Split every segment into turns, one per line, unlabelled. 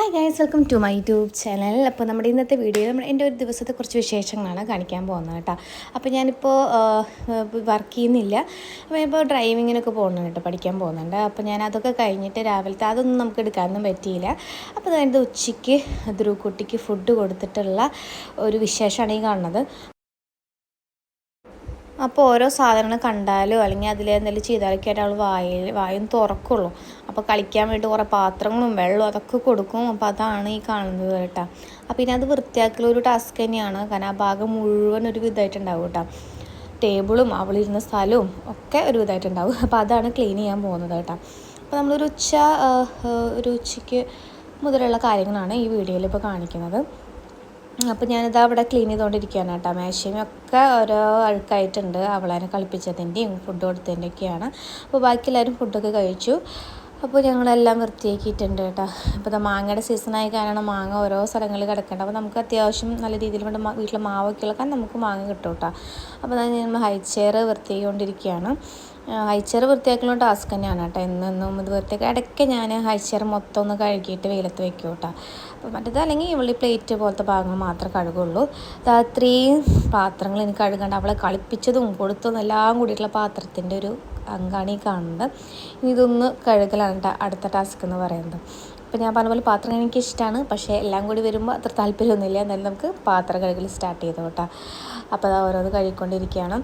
Hi guys, welcome to my YouTube channel. അപ്പോൾ നമ്മുടെ ഇന്നത്തെ വീഡിയോ എൻ്റെ ഒരു ദിവസത്തെ കുറച്ച് വിശേഷങ്ങളാണ് കാണിക്കാൻ പോകുന്നത് കേട്ടോ. അപ്പോൾ ഞാനിപ്പോൾ വർക്ക് ചെയ്യുന്നില്ല. അപ്പോൾ ഇപ്പോൾ ഡ്രൈവിങ്ങിനൊക്കെ പോകുന്നുണ്ട് കേട്ടോ, പഠിക്കാൻ പോകുന്നുണ്ട്. അപ്പോൾ ഞാൻ അതൊക്കെ കഴിഞ്ഞിട്ട് രാവിലത്തെ അതൊന്നും നമുക്ക് എടുക്കാനൊന്നും പറ്റിയില്ല. അപ്പോൾ അതായത് ഉച്ചയ്ക്ക് ധ്രുവക്കുട്ടിക്ക് ഫുഡ് കൊടുത്തിട്ടുള്ള ഒരു വിശേഷമാണ് ഈ കാണുന്നത്. അപ്പോൾ ഓരോ സാധനങ്ങൾ കണ്ടാലോ അല്ലെങ്കിൽ അതിൽ എന്തെങ്കിലും ചെയ്താലൊക്കെ ആയിട്ട് അവൾ വായും തുറക്കുള്ളൂ. അപ്പോൾ കളിക്കാൻ വേണ്ടി കുറേ പാത്രങ്ങളും വെള്ളവും അതൊക്കെ കൊടുക്കും. അപ്പോൾ അതാണ് ഈ കാണുന്നത് കേട്ടോ. അപ്പോൾ ഇനി അത് വൃത്തിയാക്കൽ ഒരു ടാസ്ക് തന്നെയാണ്. കാരണം ആ ഭാഗം മുഴുവൻ ഒരു വിധമായിട്ടുണ്ടാവും കേട്ടോ. ടേബിളും അവളിരുന്ന സ്ഥലവും ഒക്കെ ഒരു വിധമായിട്ടുണ്ടാവും. അപ്പോൾ അതാണ് ക്ലീൻ ചെയ്യാൻ പോകുന്നത് കേട്ടോ. അപ്പോൾ നമ്മളൊരു ഉച്ചയ്ക്ക് മുതലുള്ള കാര്യങ്ങളാണ് ഈ വീഡിയോയിൽ ഇപ്പോൾ കാണിക്കുന്നത്. അപ്പോൾ ഞാനിത് അവിടെ ക്ലീൻ ചെയ്തുകൊണ്ടിരിക്കുകയാണ് കേട്ടോ. മേശയും ഒക്കെ ഓരോ അഴുക്കായിട്ടുണ്ട്. അവളെ കളിപ്പിച്ചതിൻ്റെയും ഫുഡ് കൊടുത്തതിൻ്റെയൊക്കെയാണ്. അപ്പോൾ ബാക്കി എല്ലാവരും ഫുഡൊക്കെ കഴിച്ചു. അപ്പോൾ ഞങ്ങളെല്ലാം വൃത്തിയാക്കിയിട്ടുണ്ട് കേട്ടോ. അപ്പോൾ മാങ്ങയുടെ സീസണായി കാരണം മാങ്ങ ഓരോ സ്ഥലങ്ങളിൽ കിടക്കുന്നുണ്ട്. അപ്പോൾ നമുക്ക് അത്യാവശ്യം നല്ല രീതിയിൽ കൊണ്ട് വീട്ടിൽ മാവൊക്കെ ഉള്ള കാരണം നമുക്ക് മാങ്ങ കിട്ടും കേട്ടോ. അപ്പോൾ ഞാൻ ഹൈ ചെയർ വൃത്തിയാക്കിക്കൊണ്ടിരിക്കുകയാണ്. ഹൈ ചെയർ വൃത്തിയാക്കലുള്ള ടാസ്ക് തന്നെയാണ് കേട്ടോ. എന്നും ഇത് വൃത്തിയാക്കി ഇടയ്ക്ക് ഞാൻ ഹൈ ചെയർ മൊത്തം ഒന്ന് കഴുകിയിട്ട് വെയിലത്ത് വെക്കും കേട്ടോ. അപ്പോൾ മറ്റേത് അല്ലെങ്കിൽ ഇവളുടെ പ്ലേറ്റ് പോലത്തെ ഭാഗങ്ങൾ മാത്രമേ കഴുകുള്ളൂ. അത്രയും പാത്രങ്ങൾ എനിക്ക് കഴുകേണ്ട. അവളെ കളിപ്പിച്ചതും കൊടുത്തതും എല്ലാം കൂടിയിട്ടുള്ള പാത്രത്തിൻ്റെ ഒരു അങ്കാണ് ഈ കാണുന്നത്. ഇനി ഇതൊന്ന് കഴുകലാണ് കേട്ടോ അടുത്ത ടാസ്ക് എന്ന് പറയുന്നത്. അപ്പോൾ ഞാൻ പറഞ്ഞ പോലെ പാത്രം എനിക്കിഷ്ടമാണ്, പക്ഷേ എല്ലാം കൂടി വരുമ്പോൾ അത്ര താല്പര്യമൊന്നുമില്ല. എന്നാലും നമുക്ക് പാത്രം കഴുകൽ സ്റ്റാർട്ട് ചെയ്തു കേട്ടോ. അപ്പോൾ അത് ഓരോന്ന് കഴുകിക്കൊണ്ടിരിക്കുകയാണ്.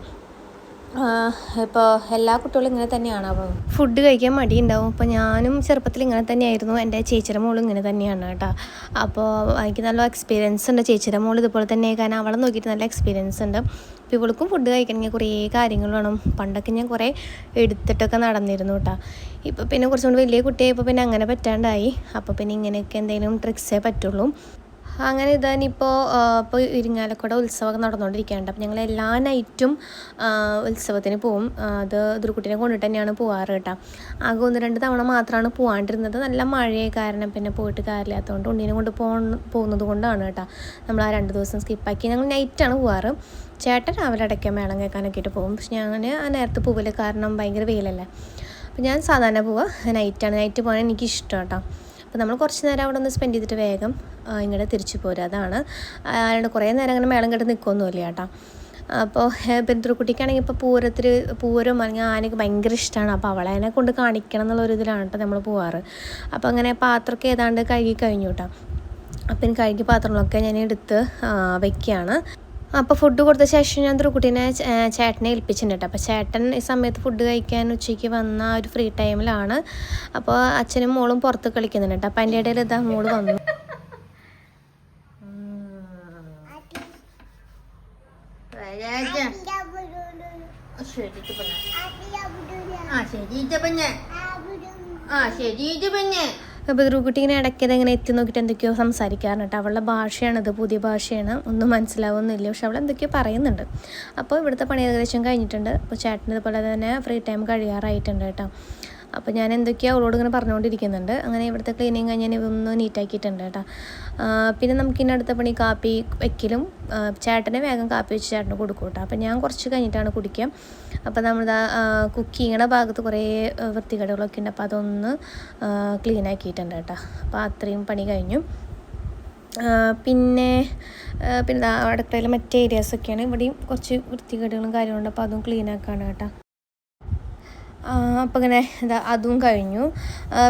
ഇപ്പോൾ എല്ലാ കുട്ടികളും ഇങ്ങനെ തന്നെയാണ്. അപ്പോൾ ഫുഡ് കഴിക്കാൻ മടിയുണ്ടാവും. അപ്പോൾ ഞാനും ചെറുപ്പത്തിൽ ഇങ്ങനെ തന്നെയായിരുന്നു. എൻ്റെ ചേച്ചിയുടെ മോളും ഇങ്ങനെ തന്നെയാണ് കേട്ടോ. അപ്പോൾ എനിക്ക് നല്ല എക്സ്പീരിയൻസ് ഉണ്ട്. ചേച്ചിയുടെ മോൾ ഇതുപോലെ തന്നെ, കാരണം അവളെ നോക്കിയിട്ട് നല്ല എക്സ്പീരിയൻസ് ഉണ്ട്. അപ്പോൾ ഇവൾക്കും ഫുഡ് കഴിക്കണമെങ്കിൽ കുറേ കാര്യങ്ങൾ വേണം. പണ്ടൊക്കെ ഞാൻ കുറേ എടുത്തിട്ടൊക്കെ നടന്നിരുന്നു കേട്ടോ. ഇപ്പോൾ പിന്നെ കുറച്ചും കൂടി വലിയ കുട്ടിയായപ്പോൾ പിന്നെ അങ്ങനെ പറ്റാണ്ടായി. അപ്പോൾ പിന്നെ ഇങ്ങനെയൊക്കെ എന്തെങ്കിലും ട്രിക്സേ പറ്റുള്ളൂ. അങ്ങനെ ഇപ്പോൾ ഇരിങ്ങാലക്കുട ഉത്സവമൊക്കെ നടന്നുകൊണ്ടിരിക്കുകയുണ്ട്. അപ്പോൾ ഞങ്ങൾ എല്ലാ നൈറ്റും ഉത്സവത്തിന് പോവും. അത് ധ്രുവക്കുട്ടീനെ കൊണ്ടിട്ട് തന്നെയാണ് പോവാറ് കേട്ടോ. ആകെ 1-2 തവണ മാത്രമാണ് പോകാണ്ടിരുന്നത്. നല്ല മഴയായ കാരണം പിന്നെ പോയിട്ട് കാര്യമില്ലാത്തതുകൊണ്ട് ഉണ്ണീനെ കൊണ്ട് പോകുന്നത് കൊണ്ടാണ് കേട്ടോ നമ്മൾ ആ 2 ദിവസം സ്കിപ്പാക്കി. ഞങ്ങൾ നൈറ്റാണ് പോവാറ്. ചേട്ടൻ രാവിലെ ഇടയ്ക്ക് മേളം കേൾക്കാനൊക്കെ ആയിട്ട് പോകും. പക്ഷെ ഞാൻ ആ നേരത്തെ പോവില്ല, കാരണം ഭയങ്കര വെയിലല്ലേ. അപ്പോൾ ഞാൻ സാധാരണ പോവുക നൈറ്റാണ്. നൈറ്റ് പോകാൻ എനിക്കിഷ്ടം കേട്ടോ. അപ്പോൾ നമ്മൾ കുറച്ച് നേരം അവിടെ ഒന്ന് സ്പെൻഡ് ചെയ്തിട്ട് വേഗം ഇങ്ങോട്ട് തിരിച്ചു പോരുക. അതാണ് അല്ലാണ്ട് കുറേ നേരം അങ്ങനെ മേളം കെട്ട് നിൽക്കുമൊന്നുമില്ല കേട്ടോ. അപ്പോൾ ധ്രുവക്കുട്ടിക്കാണെങ്കിൽ ഇപ്പോൾ പൂരം അല്ലെങ്കിൽ ആനയ്ക്ക് ഭയങ്കര ഇഷ്ടമാണ്. അപ്പോൾ അവളെ കൊണ്ട് കാണിക്കണം എന്നുള്ളൊരു ഇതിലാണ് കേട്ടോ നമ്മൾ പോവാറ്. അപ്പോൾ അങ്ങനെ പാത്രമൊക്കെ ഏതാണ്ട് കഴുകി കഴിഞ്ഞു കേട്ടോ. അപ്പം കഴുകി പാത്രങ്ങളൊക്കെ ഞാൻ എടുത്ത് വയ്ക്കുകയാണ്. അപ്പോൾ ഫുഡ് കൊടുത്ത ശേഷം ഞാൻ ധ്രുവക്കുട്ടീനെ ചേട്ടനെ ഏൽപ്പിച്ചിട്ടുണ്ട് കേട്ടോ. അപ്പോൾ ചേട്ടൻ ഈ സമയത്ത് ഫുഡ് കഴിക്കാൻ ഉച്ചയ്ക്ക് വന്ന ഒരു ഫ്രീ ടൈമിലാണ്. അപ്പോൾ അച്ഛനും മോളും പുറത്ത് കളിക്കുന്നുണ്ട് കേട്ടോ. അപ്പോൾ അതിൻ്റെ ഇടയിൽ ഇതാ മോള് വന്നു. അപ്പോൾ ധ്രുവക്കുട്ടി ഇങ്ങനെ ഇടയ്ക്കത് ഇങ്ങനെ എത്തി നോക്കിയിട്ട് എന്തൊക്കെയോ സംസാരിക്കാറുണ്ട് കേട്ടോ. അവളുടെ ഭാഷയാണത്, പുതിയ ഭാഷയാണ്, ഒന്നും മനസ്സിലാവുന്നില്ല. പക്ഷെ അവൾ എന്തൊക്കെയോ പറയുന്നുണ്ട്. അപ്പോൾ ഇവിടുത്തെ പണി ഏകദേശം കഴിഞ്ഞിട്ടുണ്ട്. അപ്പോൾ ചേട്ടന് ഇതുപോലെ തന്നെ ഫ്രീ ടൈം കഴിയാറായിട്ടുണ്ട് കേട്ടോ. അപ്പോൾ ഞാൻ എന്തൊക്കെയോ അവളോട് ഇങ്ങനെ പറഞ്ഞുകൊണ്ടിരിക്കുന്നുണ്ട്. അങ്ങനെ ഇവിടുത്തെ ക്ലീനിങ് കഴിഞ്ഞ് ഇതൊന്ന് നീറ്റാക്കിയിട്ടുണ്ട് കേട്ടോ. പിന്നെ നമുക്കിനി അടുത്ത പണി കാപ്പി വയ്ക്കലും. ചേട്ടനെ വേഗം കാപ്പി വെച്ച് ചേട്ടന് കൊടുക്കും കേട്ടോ. അപ്പോൾ ഞാൻ കുറച്ച് കഴിഞ്ഞിട്ടാണ് കുടിക്കുക. അപ്പോൾ നമ്മുടെ കുക്കിങ്ങുടെ ഭാഗത്ത് കുറേ വൃത്തികേടുകളൊക്കെ ഉണ്ട്. അപ്പോൾ അതൊന്ന് ക്ലീൻ ആക്കിയിട്ടുണ്ട് കേട്ടോ. അപ്പോൾ അത്രയും പണി കഴിഞ്ഞു. പിന്നെ അടുക്കളയിൽ മറ്റേ ഏരിയാസൊക്കെയാണ്. ഇവിടെയും കുറച്ച് വൃത്തികേടുകളും കാര്യങ്ങളുണ്ട്. അപ്പോൾ അതും ക്ലീൻ ആക്കാണ് കേട്ടോ. അപ്പോൾ ഇങ്ങനെ അതും കഴിഞ്ഞു.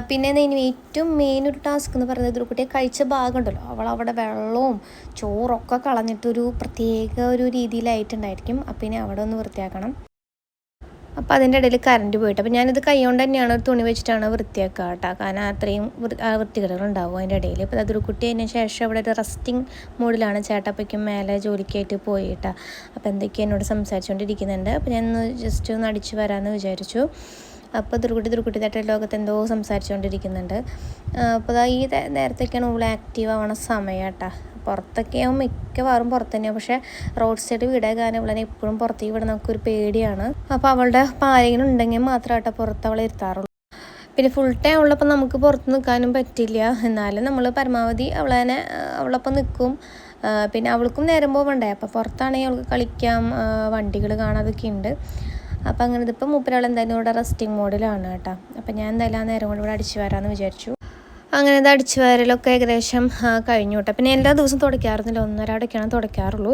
പിന്നെ ഇനി ഏറ്റവും മെയിൻ ഒരു ടാസ്ക് എന്ന് പറയുന്നത് ധ്രുവക്കുട്ടിയെ കഴിച്ച ഭാഗമുണ്ടല്ലോ, അവളവിടെ വെള്ളവും ചോറൊക്കെ കളഞ്ഞിട്ടൊരു പ്രത്യേക ഒരു രീതിയിലായിട്ടുണ്ടായിരിക്കും. അപ്പോൾ ഇനി അവിടെ ഒന്ന് വൃത്തിയാക്കണം. അപ്പോൾ അതിൻ്റെ ഇടയിൽ കറണ്ട് പോയിട്ട് അപ്പോൾ ഞാനിത് കൈ കൊണ്ട് തന്നെയാണ് ഒരു തുണി വെച്ചിട്ടാണ് വൃത്തിയാക്കുക കേട്ടോ. കാരണം അത്രയും വൃത്തികേടുകളുണ്ടാവും അതിൻ്റെ ഇടയിൽ. ഇപ്പോൾ ധ്രുവക്കുട്ടി അതിന് ശേഷം അവിടെ ഒരു റെസ്റ്റിംഗ് മൂഡിലാണ്. ചേട്ടപ്പയ്ക്കും മേലെ ജോലിക്കായിട്ട് പോയിട്ടാ. അപ്പോൾ എന്തൊക്കെയാണ് എന്നോട് സംസാരിച്ചുകൊണ്ടിരിക്കുന്നുണ്ട്. അപ്പോൾ ഞാൻ ജസ്റ്റ് ഒന്ന് അടിച്ച് വരാമെന്ന് വിചാരിച്ചു. അപ്പോൾ ധ്രുവക്കുട്ടി തട്ട ലോകത്ത് എന്തോ സംസാരിച്ചുകൊണ്ടിരിക്കുന്നുണ്ട്. അപ്പോൾ ഈ നേരത്തേക്കാണ് ഇവൾ ആക്റ്റീവ് ആവണ സമയം കേട്ടോ. പുറത്തൊക്കെ ആവും, മിക്കവാറും പുറത്ത് തന്നെയാണ്. പക്ഷേ റോഡ് സൈഡ് വീടായ കാരണം ഇവളെ എപ്പോഴും പുറത്തേക്ക് വിടാൻ നമുക്കൊരു പേടിയാണ്. അപ്പോൾ അവളുടെ ആരെങ്കിലും ഉണ്ടെങ്കിൽ മാത്രമായിട്ട് പുറത്ത് അവളെ ഇരുത്താറുള്ളൂ. പിന്നെ ഫുൾ ടൈം അവളൊപ്പം നമുക്ക് പുറത്ത് നിൽക്കാനും പറ്റില്ല. എന്നാലും നമ്മൾ പരമാവധി അവളൊപ്പം നിൽക്കും. പിന്നെ അവൾക്കും നേരം പോകണ്ടേ. അപ്പോൾ പുറത്താണെങ്കിൽ അവൾക്ക് കളിക്കാം, വണ്ടികൾ കാണാതൊക്കെ ഉണ്ട്. അപ്പോൾ അങ്ങനെ ഇതിപ്പോൾ മൂപ്പരാൾ എന്തായാലും ഇവിടെ റെസ്റ്റിംഗ് മോഡിലാണ് കേട്ടോ. അപ്പോൾ ഞാൻ എന്തായാലും ആ നേരം കൊണ്ട് ഇവിടെ അടിച്ചു വരാമെന്ന് വിചാരിച്ചു. അങ്ങനെ ഇത് അടിച്ചു വാരലൊക്കെ ഏകദേശം കഴിഞ്ഞു കേട്ടോ. പിന്നെ എല്ലാ ദിവസവും തുടയ്ക്കാറുന്നില്ല, ഒന്നരാടൊക്കെയാണ് തുടയ്ക്കാറുള്ളൂ.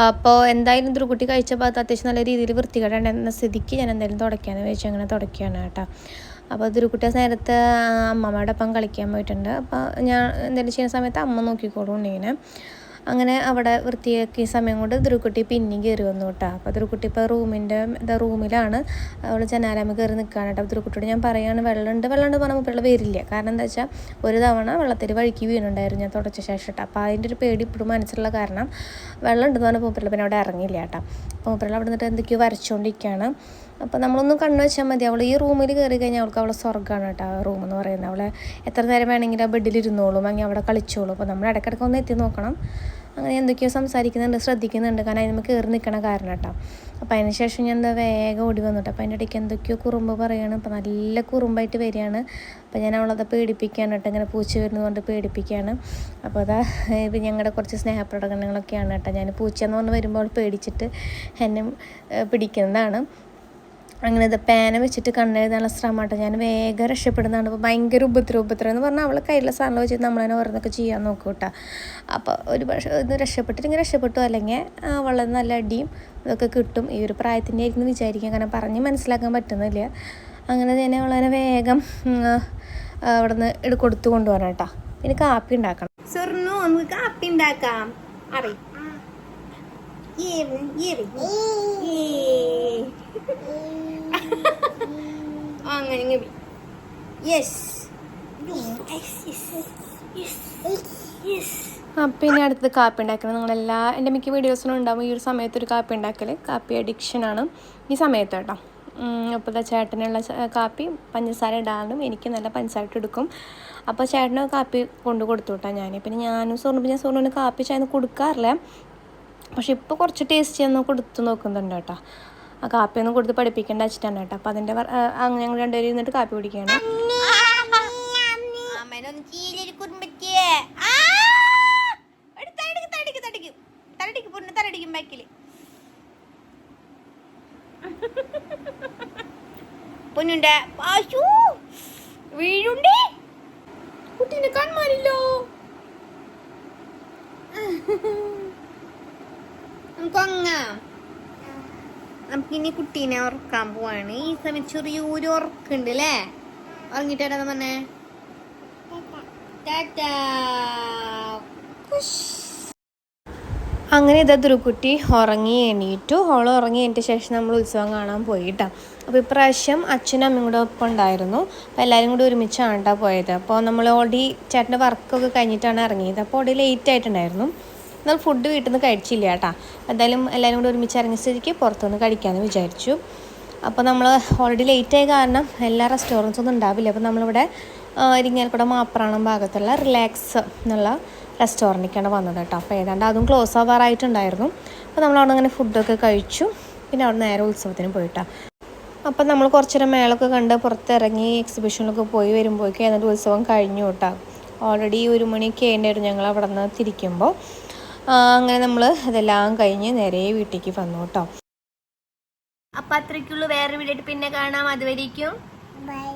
അപ്പോൾ എന്തായാലും ധ്രുക്കുട്ടി കഴിച്ച ഭാഗത്ത് അത്യാവശ്യം നല്ല രീതിയിൽ വൃത്തികേടുണ്ടെന്ന സ്ഥിതിക്ക് ഞാൻ എന്തായാലും തുടയ്ക്കാമെന്ന് വെച്ച് അങ്ങനെ തുടയ്ക്കുകയാണ് കേട്ടോ. അപ്പോൾ ധ്രുക്കുട്ടി നേരത്തെ അമ്മമ്മയുടെ ഒപ്പം കളിക്കാൻ പോയിട്ടുണ്ട്. അപ്പോൾ ഞാൻ എന്തെങ്കിലും ചെയ്യുന്ന സമയത്ത് അമ്മ നോക്കിക്കോളും ഉണ്ണിനെ. അങ്ങനെ അവിടെ വൃത്തിയാക്കിയ സമയം കൊണ്ട് ധ്രുക്കുട്ടി പിന്നെയും കയറി വന്നു കേട്ടോ. അപ്പോൾ ധ്രുക്കുട്ടി ഇപ്പോൾ റൂമിലാണ്, അവൾ ജനാലാമ്മ കയറി നിൽക്കുകയാണ് കേട്ടോ. ധ്രുക്കുട്ടിയോട് ഞാൻ പറയുകയാണ് വെള്ളമുണ്ട് പറഞ്ഞാൽ മുപ്പുള്ള വരില്ല. കാരണം എന്താ വെച്ചാൽ ഒരു തവണ വെള്ളത്തിൽ വഴുക്കി വീണുണ്ടായിരുന്നു ഞാൻ തുടച്ച ശേഷം കേട്ടോ. അപ്പോൾ അതിൻ്റെ ഒരു പേടി ഇപ്പോഴും മനസ്സിലുള്ള കാരണം വെള്ളം ഉണ്ടെന്ന് പറഞ്ഞാൽ മൂപ്പുള്ള പിന്നെ അവിടെ ഇറങ്ങിയില്ല കേട്ടോ. അപ്പോൾ മൂപ്പുള്ള അവിടെ നിന്നിട്ട് എന്തൊക്കെയോ വരച്ചുകൊണ്ടിരിക്കുകയാണ്. അപ്പോൾ നമ്മളൊന്നും കണ്ണു വെച്ചാൽ മതി, അവൾ ഈ റൂമിൽ കയറി കഴിഞ്ഞാൽ അവളെ സ്വർഗ്ഗമാണ് കേട്ടോ ആ റൂം എന്ന് പറയുന്നത്. അവളെ എത്ര നേരം വേണമെങ്കിലും ആ ബെഡിലിരുന്നോളും, അങ്ങനെ അവിടെ കളിച്ചോളും. അപ്പോൾ നമ്മൾ ഇടയ്ക്കിടയ്ക്ക് ഒന്ന് എത്തി നോക്കണം. അങ്ങനെ എന്തൊക്കെയോ സംസാരിക്കുന്നുണ്ട്, ശ്രദ്ധിക്കുന്നുണ്ട്, കാരണം അതിന് കയറി നിൽക്കണ കാരണം കേട്ടോ. അപ്പോൾ അതിന് ശേഷം ഞാൻ എന്താ വേഗം ഓടി വന്നിട്ട് അപ്പോൾ അതിൻ്റെ ഇടയ്ക്ക് എന്തൊക്കെയോ കുറുമ്പ് പറയുകയാണ്. അപ്പോൾ നല്ല കുറുമ്പായിട്ട് വരികയാണ്. അപ്പോൾ ഞാൻ അവളത് പേടിപ്പിക്കുകയാണ് കേട്ടോ, ഇങ്ങനെ പൂച്ച വരുന്നതുകൊണ്ട് പേടിപ്പിക്കുകയാണ്. അപ്പോൾ അതാ ഇപ്പം ഞങ്ങളുടെ കുറച്ച് സ്നേഹപ്രകടനങ്ങളൊക്കെയാണ് കേട്ടോ. ഞാൻ പൂച്ചയെന്ന് പറഞ്ഞ് വരുമ്പോൾ പേടിച്ചിട്ട് എന്നെ പിടിക്കുന്നതാണ്. അങ്ങനെ ഇത് പേന വെച്ചിട്ട് കണ്ണെഴുതാനുള്ള ശ്രമമാട്ടോ. ഞാൻ വേഗം രക്ഷപ്പെടുന്നതാണ്. അപ്പോൾ ഭയങ്കര ഉപദ്രവം എന്ന് പറഞ്ഞാൽ അവളെ കയ്യിലുള്ള സാധനം വെച്ചിട്ട് നമ്മളതിനെ ഓരോന്നൊക്കെ ചെയ്യാൻ നോക്കും കേട്ടോ. അപ്പോൾ ഒരു പക്ഷേ ഇത് രക്ഷപ്പെട്ടു, അല്ലെങ്കിൽ അവളെ നല്ല അടിയും ഇതൊക്കെ കിട്ടും. ഈ ഒരു പ്രായത്തിൻ്റെ ആയിരിക്കും വിചാരിക്കാം, കാരണം പറഞ്ഞ് മനസ്സിലാക്കാൻ പറ്റുന്നില്ല. അങ്ങനെ തന്നെ അവളതിനെ വേഗം അവിടെ നിന്ന് കൊടുത്തു കൊണ്ടുപോകണം കേട്ടോ. പിന്നെ കാപ്പി ഉണ്ടാക്കണം. സ്വർണ്ണു നമുക്ക് കാപ്പി ഉണ്ടാക്കാം അറിയാം. അങ്ങനെ പിന്നെ അടുത്തത് കാപ്പി ഉണ്ടാക്കണം. എൻ്റെ മിക്ക വീഡിയോസിനും ഉണ്ടാവും ഈ ഒരു സമയത്ത് ഒരു കാപ്പി ഉണ്ടാക്കൽ. കാപ്പി അഡിക്ഷനാണ് ഈ സമയത്ത് കേട്ടോ. അപ്പോൾ ചേട്ടനുള്ള കാപ്പി പഞ്ചസാര ഇടാനും എനിക്ക് നല്ല പഞ്ചസാര എടുക്കും. അപ്പോൾ ചേട്ടന് കാപ്പി കൊണ്ട് കൊടുത്തു കേട്ടോ ഞാൻ. പിന്നെ ഞാനും സോറിന് കാപ്പി ചായ കൊടുക്കാറില്ല, പക്ഷെ ഇപ്പോൾ കുറച്ച് ടേസ്റ്റ് ചെയ്യാൻ കൊടുത്തു നോക്കുന്നുണ്ട് കേട്ടോ. ആ കാപ്പിയൊന്നും കൊടുത്ത് പഠിപ്പിക്കേണ്ട വെച്ചിട്ടാണ് കേട്ടോ. അപ്പോൾ അതിൻ്റെ അങ്ങനെ ഞങ്ങൾ രണ്ടുപേരും ഇരുന്നിട്ട് കാപ്പി കുടിക്കുകയാണ്. പൊന്നുണ്ടേ വീഴുണ്ടേ കുട്ടീനെ കാണാനില്ലോ. നമുക്കിനി കുട്ടീനെ ഉറക്കാൻ പോവാണ്. ഈ സമയത്ത് ചെറിയൊരു ഉറക്കുണ്ട് അല്ലേ? ഉറങ്ങിട്ട് വരാന്ന് പറഞ്ഞേ അങ്ങനെ ഇതാ ധ്രുക്കുട്ടി ഉറങ്ങി എണീറ്റു. അവൾ ഉറങ്ങി എണീറ്റ ശേഷം നമ്മൾ ഉത്സവം കാണാൻ പോയിട്ടാ. അപ്പോൾ ഇപ്രാവശ്യം അച്ഛനും അമ്മയും കൂടെ ഒപ്പം ഉണ്ടായിരുന്നു. അപ്പോൾ എല്ലാവരും കൂടി ഒരുമിച്ചാണ് കേട്ടോ പോയത്. അപ്പോൾ നമ്മൾ ഓൾറെഡി ചേട്ടൻ്റെ വർക്കൊക്കെ കഴിഞ്ഞിട്ടാണ് ഇറങ്ങിയത്. അപ്പോൾ ഓൾറെഡി ലേറ്റ് ആയിട്ടുണ്ടായിരുന്നു. എന്നാൽ ഫുഡ് വീട്ടിൽ നിന്ന് കഴിച്ചില്ല കേട്ടോ. എന്തായാലും എല്ലാവരും കൂടി ഒരുമിച്ച് ഇറങ്ങിയ സ്ഥിതിക്ക് പുറത്തുനിന്ന് കഴിക്കാമെന്ന് വിചാരിച്ചു. അപ്പോൾ നമ്മൾ ഓൾറെഡി ലേറ്റായ കാരണം എല്ലാ റെസ്റ്റോറൻറ്റ്സൊന്നും ഉണ്ടാവില്ല. അപ്പോൾ നമ്മളിവിടെ ഇരിങ്ങാലക്കുട മാപ്രാണം ഭാഗത്തുള്ള റിലാക്സ് എന്നുള്ള റെസ്റ്റോറൻറ്റിലേക്കാണ് വന്നത് കേട്ടോ. അപ്പോൾ ഏതാണ്ട് അതും ക്ലോസ് ആവാറായിട്ടുണ്ടായിരുന്നു. അപ്പോൾ നമ്മളവിടെ അങ്ങനെ ഫുഡൊക്കെ കഴിച്ചു. പിന്നെ അവിടെ നേരെ ഉത്സവത്തിന് പോയിട്ടാണ്. അപ്പം നമ്മൾ കുറച്ച് നേരം മേളൊക്കെ കണ്ട് പുറത്തിറങ്ങി എക്സിബിഷനിലൊക്കെ പോയി വരുമ്പോഴേക്കും ഏതാണ്ട് ഉത്സവം കഴിഞ്ഞു കേട്ടോ. ഓൾറെഡി 1 മണിയൊക്കെ ആയിരുന്നു ഞങ്ങൾ അവിടെ നിന്ന് തിരിക്കുമ്പോൾ. അങ്ങനെ നമ്മൾ അതെല്ലാം കഴിഞ്ഞ് നേരെ വീട്ടിലേക്ക് വന്നു കേട്ടോ. അപ്പം അത്രയ്ക്കുള്ളൂ. വേറെ വീഡിയോ പിന്നെ കാണാം. അതുവരേക്കും ബൈ.